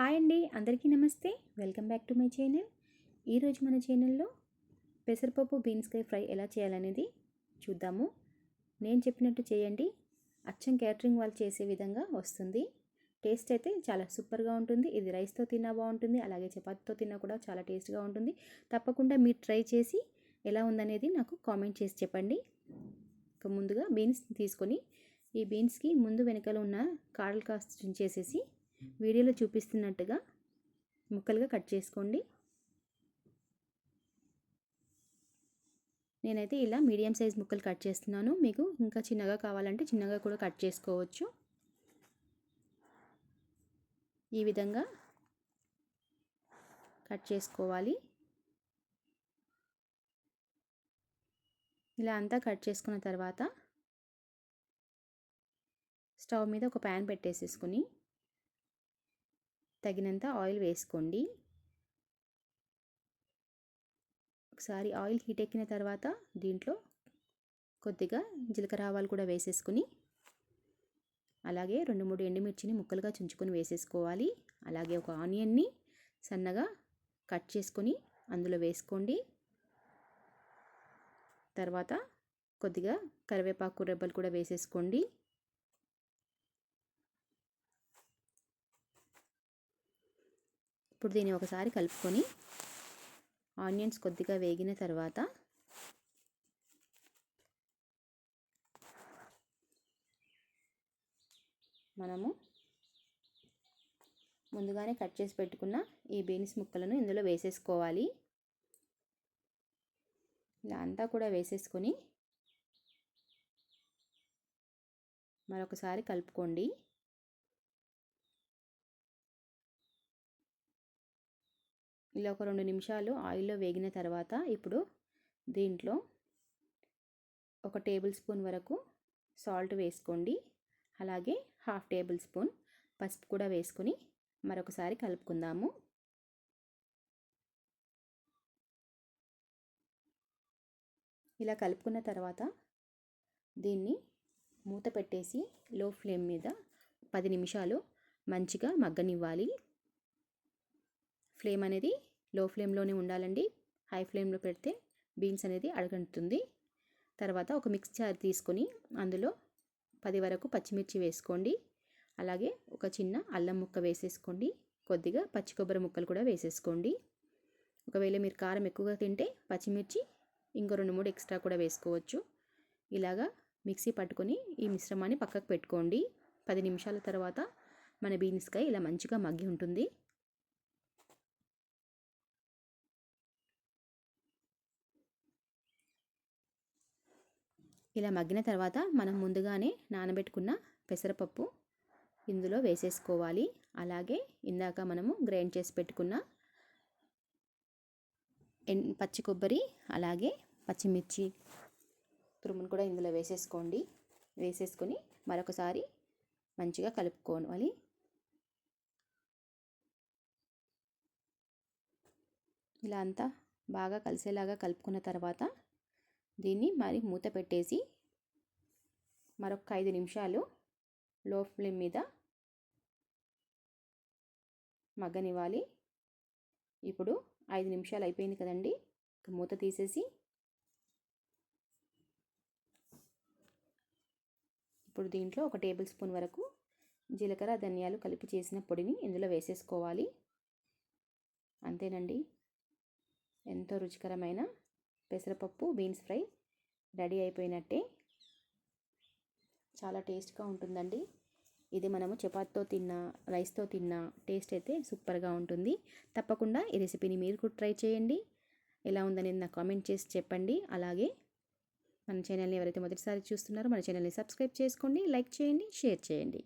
Hi అండి, అందరికీ నమస్తే. Welcome back to my channel. ఈరోజు మన ఛానల్లో పెసరపప్పు బీన్స్కాయ ఫ్రై ఎలా చేయాలనేది చూద్దాము. నేను చెప్పినట్టు చేయండి, అచ్చం క్యాటరింగ్ వాళ్ళు చేసే విధంగా వస్తుంది. టేస్ట్ అయితే చాలా సూపర్గా ఉంటుంది. ఇది రైస్తో తిన్నా బాగుంటుంది, అలాగే చపాతీతో తిన్నా కూడా చాలా టేస్ట్గా ఉంటుంది. తప్పకుండా మీరు ట్రై చేసి ఎలా ఉందనేది నాకు కామెంట్ చేసి చెప్పండి. ఇక ముందుగా బీన్స్ తీసుకొని ఈ బీన్స్కి ముందు వెనకాల ఉన్న కాడలు కాస్త తుంచేసేసి వీడియోలో చూపిస్తున్నట్టుగా ముక్కలుగా కట్ చేసుకోండి. నేనైతే ఇలా మీడియం సైజ్ ముక్కలు కట్ చేస్తున్నాను. మీకు ఇంకా చిన్నగా కావాలంటే చిన్నగా కూడా కట్ చేసుకోవచ్చు. ఈ విధంగా కట్ చేసుకోవాలి. ఇలా అంతా కట్ చేసుకున్న తర్వాత స్టవ్ మీద ఒక ప్యాన్ పెట్టేసేసుకొని తగినంత ఆయిల్ వేసుకోండి. ఒకసారి ఆయిల్ హీట్ ఎక్కిన తర్వాత దీంట్లో కొద్దిగా జీలకర్ర ఆవాలు కూడా వేసేసుకుని అలాగే 2-3 ఎండుమిర్చిని ముక్కలుగా చుంచుకొని వేసేసుకోవాలి. అలాగే ఒక ఆనియన్ని సన్నగా కట్ చేసుకొని అందులో వేసుకోండి. తర్వాత కొద్దిగా కరివేపాకు రెబ్బలు కూడా వేసేసుకోండి. ఇప్పుడు దీన్ని ఒకసారి కలుపుకొని ఆనియన్స్ కొద్దిగా వేగిన తర్వాత మనము ముందుగానే కట్ చేసి పెట్టుకున్న ఈ బీన్స్ ముక్కలను ఇందులో వేసేసుకోవాలి. ఇలా అంతా కూడా వేసేసుకొని మరొకసారి కలుపుకోండి. ఇలా ఒక 2 నిమిషాలు ఆయిల్లో వేగిన తర్వాత ఇప్పుడు దీంట్లో 1 టేబుల్ స్పూన్ వరకు సాల్ట్ వేసుకోండి. అలాగే 1/2 టేబుల్ స్పూన్ పసుపు కూడా వేసుకొని మరొకసారి కలుపుకుందాము. ఇలా కలుపుకున్న తర్వాత దీన్ని మూత పెట్టేసి లో ఫ్లేమ్ మీద 10 నిమిషాలు మంచిగా మగ్గనివ్వాలి. ఫ్లేమ్ అనేది లో ఫ్లేమ్లోనే ఉండాలండి. హై ఫ్లేమ్లో పెడితే బీన్స్ అనేది అడుగంటుతుంది. తర్వాత ఒక మిక్స్ జార్ తీసుకొని అందులో 10 వరకు పచ్చిమిర్చి వేసుకోండి. అలాగే ఒక చిన్న అల్లం ముక్క వేసేసుకోండి. కొద్దిగా పచ్చి కొబ్బరి ముక్కలు కూడా వేసేసుకోండి. ఒకవేళ మీరు కారం ఎక్కువగా తింటే పచ్చిమిర్చి ఇంకో 2-3 ఎక్స్ట్రా కూడా వేసుకోవచ్చు. ఇలాగా మిక్సీ పట్టుకొని ఈ మిశ్రమాన్ని పక్కకు పెట్టుకోండి. 10 నిమిషాల తర్వాత మన బీన్స్కాయ ఇలా మంచిగా మగ్గి ఉంటుంది. ఇలా మగ్గిన తర్వాత మనం ముందుగానే నానబెట్టుకున్న పెసరపప్పు ఇందులో వేసేసుకోవాలి. అలాగే ఇందాక మనము గ్రైండ్ చేసి పెట్టుకున్న పచ్చి కొబ్బరి అలాగే పచ్చిమిర్చి తురుమును కూడా ఇందులో వేసేసుకోండి. వేసేసుకొని మరొకసారి మంచిగా కలుపుకోవాలి. ఇలా అంతా బాగా కలిసేలాగా కలుపుకున్న తర్వాత దీన్ని మరి మూత పెట్టేసి మరొక 5 నిమిషాలు లో ఫ్లేమ్ మీద మగ్గనివ్వాలి. ఇప్పుడు 5 నిమిషాలు అయిపోయింది కదండి. మూత తీసేసి ఇప్పుడు దీంట్లో 1 టేబుల్ స్పూన్ వరకు జీలకర్ర ధనియాలు కలిపి చేసిన పొడిని ఇందులో వేసేసుకోవాలి. అంతేనండి, ఎంతో రుచికరమైన పెసరపప్పు బీన్స్ ఫ్రై రెడీ అయిపోయినట్టే. చాలా టేస్ట్గా ఉంటుందండి. ఇది మనము చపాతీతో తిన్నా రైస్తో తిన్నా టేస్ట్ అయితే సూపర్గా ఉంటుంది. తప్పకుండా ఈ రెసిపీని మీరు కూడా ట్రై చేయండి. ఎలా ఉందనేది నాకు కామెంట్ చేసి చెప్పండి. అలాగే మన ఛానల్ని ఎవరైతే మొదటిసారి చూస్తున్నారో మన ఛానల్ని సబ్స్క్రైబ్ చేసుకోండి, లైక్ చేయండి, షేర్ చేయండి.